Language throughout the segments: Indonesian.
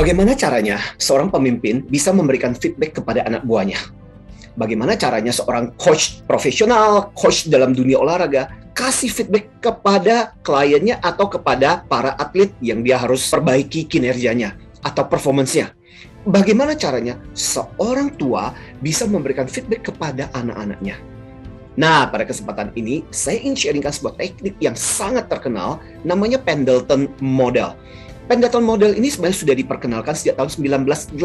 Bagaimana caranya seorang pemimpin bisa memberikan feedback kepada anak buahnya? Bagaimana caranya seorang coach profesional, coach dalam dunia olahraga, kasih feedback kepada kliennya atau kepada para atlet yang dia harus perbaiki kinerjanya atau performance-nya? Bagaimana caranya seorang tua bisa memberikan feedback kepada anak-anaknya? Nah, pada kesempatan ini, saya ingin sharingkan sebuah teknik yang sangat terkenal, namanya Pendleton Model. Pendleton Model ini sebenarnya sudah diperkenalkan sejak tahun 1984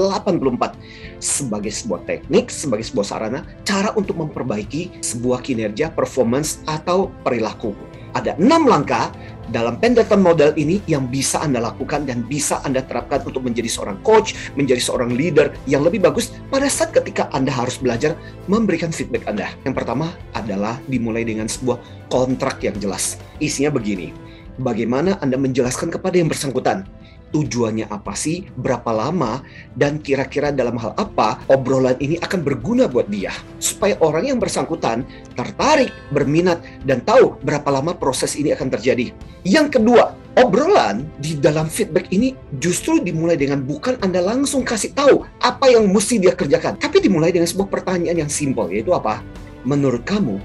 sebagai sebuah teknik, sebagai sebuah sarana, cara untuk memperbaiki sebuah kinerja, performance, atau perilaku. Ada 6 langkah dalam Pendleton Model ini yang bisa Anda lakukan dan bisa Anda terapkan untuk menjadi seorang coach, menjadi seorang leader yang lebih bagus pada saat ketika Anda harus belajar memberikan feedback Anda. Yang pertama adalah dimulai dengan sebuah kontrak yang jelas. Isinya begini. Bagaimana Anda menjelaskan kepada yang bersangkutan tujuannya apa sih, berapa lama, dan kira-kira dalam hal apa obrolan ini akan berguna buat dia, supaya orang yang bersangkutan tertarik, berminat, dan tahu berapa lama proses ini akan terjadi. Yang kedua, obrolan di dalam feedback ini justru dimulai dengan bukan Anda langsung kasih tahu apa yang mesti dia kerjakan, tapi dimulai dengan sebuah pertanyaan yang simpel, yaitu apa? Menurut kamu,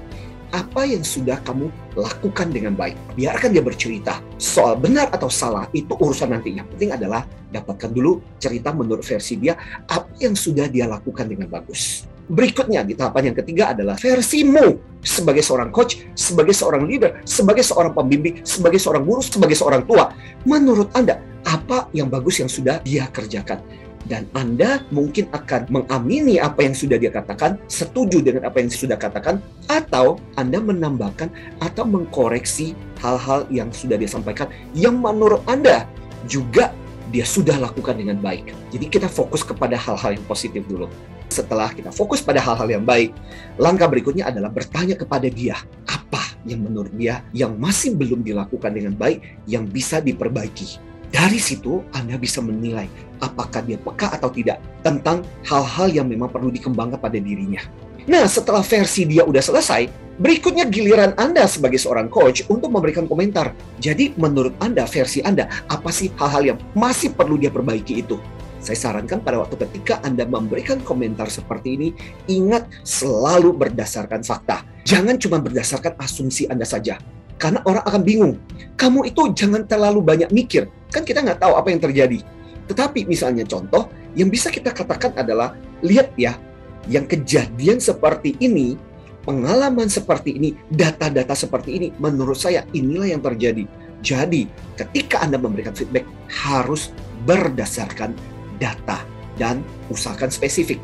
apa yang sudah kamu lakukan dengan baik? Biarkan dia bercerita. Soal benar atau salah, itu urusan nanti. Yang penting adalah dapatkan dulu cerita menurut versi dia, apa yang sudah dia lakukan dengan bagus. Berikutnya, di tahapan yang ketiga adalah versimu sebagai seorang coach, sebagai seorang leader, sebagai seorang pembimbing, sebagai seorang guru, sebagai seorang tua. Menurut Anda, apa yang bagus yang sudah dia kerjakan? Dan Anda mungkin akan mengamini apa yang sudah dia katakan, setuju dengan apa yang sudah katakan, atau Anda menambahkan atau mengkoreksi hal-hal yang sudah dia sampaikan yang menurut Anda juga dia sudah lakukan dengan baik. Jadi kita fokus kepada hal-hal yang positif dulu. Setelah kita fokus pada hal-hal yang baik, langkah berikutnya adalah bertanya kepada dia, apa yang menurut dia yang masih belum dilakukan dengan baik yang bisa diperbaiki. Dari situ Anda bisa menilai apakah dia peka atau tidak tentang hal-hal yang memang perlu dikembangkan pada dirinya. Nah, setelah versi dia udah selesai, berikutnya giliran Anda sebagai seorang coach untuk memberikan komentar. Jadi menurut Anda, versi Anda, apa sih hal-hal yang masih perlu dia perbaiki itu? Saya sarankan pada waktu ketika Anda memberikan komentar seperti ini, ingat selalu berdasarkan fakta. Jangan cuma berdasarkan asumsi Anda saja. Karena orang akan bingung. Kamu itu jangan terlalu banyak mikir. Kan kita nggak tahu apa yang terjadi. Tetapi misalnya contoh, yang bisa kita katakan adalah, lihat ya, yang kejadian seperti ini, pengalaman seperti ini, data-data seperti ini, menurut saya inilah yang terjadi. Jadi, ketika Anda memberikan feedback, harus berdasarkan data dan usahakan spesifik.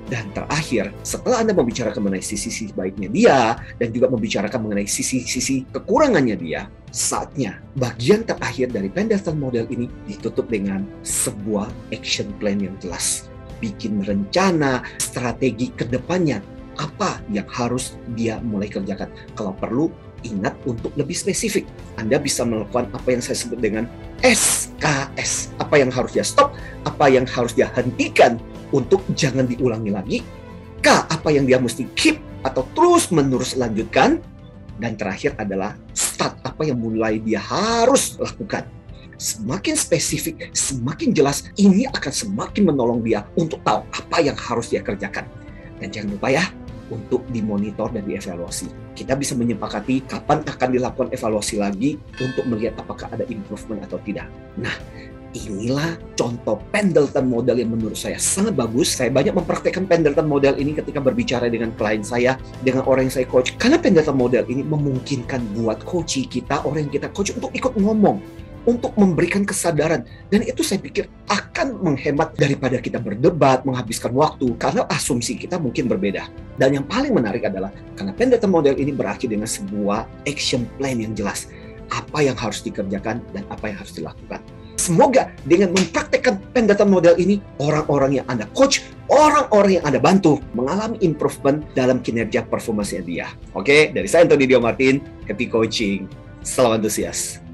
Dan terakhir, setelah Anda membicarakan mengenai sisi-sisi baiknya dia, dan juga membicarakan mengenai sisi-sisi kekurangannya dia, saatnya bagian terakhir dari Pendleton Model ini ditutup dengan sebuah action plan yang jelas. Bikin rencana, strategi ke depannya, apa yang harus dia mulai kerjakan. Kalau perlu, ingat untuk lebih spesifik. Anda bisa melakukan apa yang saya sebut dengan SKS. Apa yang harus dia stop, apa yang harus dia hentikan untuk jangan diulangi lagi. K, apa yang dia mesti keep atau terus-menerus lanjutkan. Dan terakhir adalah start, apa yang mulai dia harus lakukan. Semakin spesifik, semakin jelas, ini akan semakin menolong dia untuk tahu apa yang harus dia kerjakan. Dan jangan lupa ya, untuk dimonitor dan dievaluasi. Kita bisa menyepakati kapan akan dilakukan evaluasi lagi untuk melihat apakah ada improvement atau tidak. Nah, inilah contoh Pendleton Model yang menurut saya sangat bagus. Saya banyak mempraktekkan Pendleton Model ini ketika berbicara dengan klien saya, dengan orang yang saya coach. Karena Pendleton Model ini memungkinkan buat coach kita, orang yang kita coach untuk ikut ngomong, untuk memberikan kesadaran. Dan itu saya pikir akan menghemat daripada kita berdebat, menghabiskan waktu, karena asumsi kita mungkin berbeda. Dan yang paling menarik adalah, karena Pendleton Model ini berakhir dengan sebuah action plan yang jelas. Apa yang harus dikerjakan dan apa yang harus dilakukan. Semoga dengan mempraktekkan Pendleton Model ini, orang-orang yang Anda coach, orang-orang yang Anda bantu, mengalami improvement dalam kinerja performance dia. Oke, dari saya Anthony Dio Martin, Happy Coaching. Salam antusias.